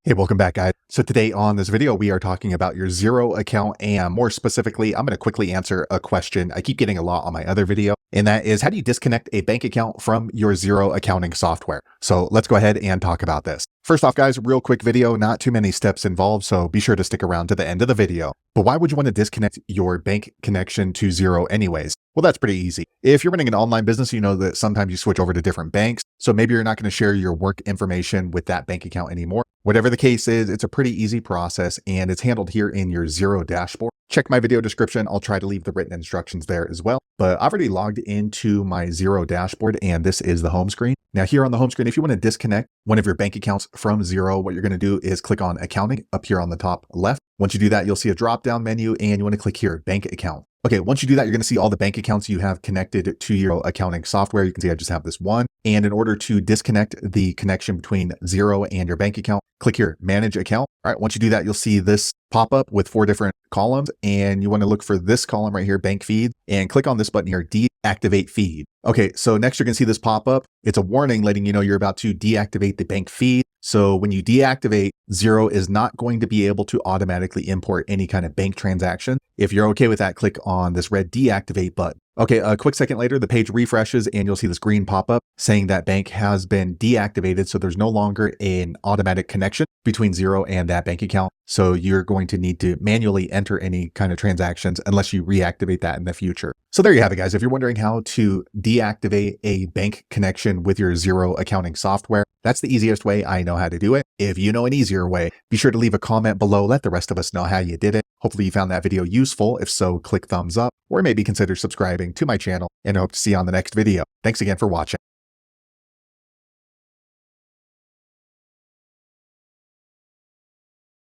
Hey, welcome back, guys. So today on this video, we are talking about your Xero account, and more specifically, I'm going to quickly answer a question I keep getting a lot on my other video, and that is, how do you disconnect a bank account from your Xero accounting software? So let's go ahead and talk about this. First off, guys, real quick video, not too many steps involved, so be sure to stick around to the end of the video. But why would you want to disconnect your bank connection to Xero anyways? Well, that's pretty easy. If you're running an online business, you know that sometimes you switch over to different banks. So maybe you're not going to share your work information with that bank account anymore. Whatever the case is, it's a pretty easy process and it's handled here in your Xero dashboard. Check my video description. I'll try to leave the written instructions there as well. But I've already logged into my Xero dashboard and this is the home screen. Now here on the home screen, if you want to disconnect one of your bank accounts from Xero, what you're going to do is click on accounting up here on the top left. Once you do that, you'll see a drop down menu and you want to click here, bank account. Okay, once you do that, you're going to see all the bank accounts you have connected to your accounting software. You can see I just have this one. And in order to disconnect the connection between Xero and your bank account, click here, manage account. All right, once you do that, you'll see this pop up with 4 different columns. And you want to look for this column right here, bank feed, and click on this button here, deactivate feed. Okay, so next you're going to see this pop up. It's a warning letting you know you're about to deactivate the bank feed. So when you deactivate, Xero is not going to be able to automatically import any kind of bank transaction. If you're okay with that, click on this red deactivate button. Okay, a quick second later, the page refreshes and you'll see this green pop up saying that bank has been deactivated. So there's no longer an automatic connection between Xero and that bank account. So you're going to need to manually enter any kind of transactions unless you reactivate that in the future. So there you have it, guys. If you're wondering how to deactivate a bank connection with your Xero accounting software, that's the easiest way I know how to do it. If you know an easier way, be sure to leave a comment below. Let the rest of us know how you did it. Hopefully you found that video useful. If so, click thumbs up or maybe consider subscribing to my channel, and I hope to see you on the next video. Thanks again for watching.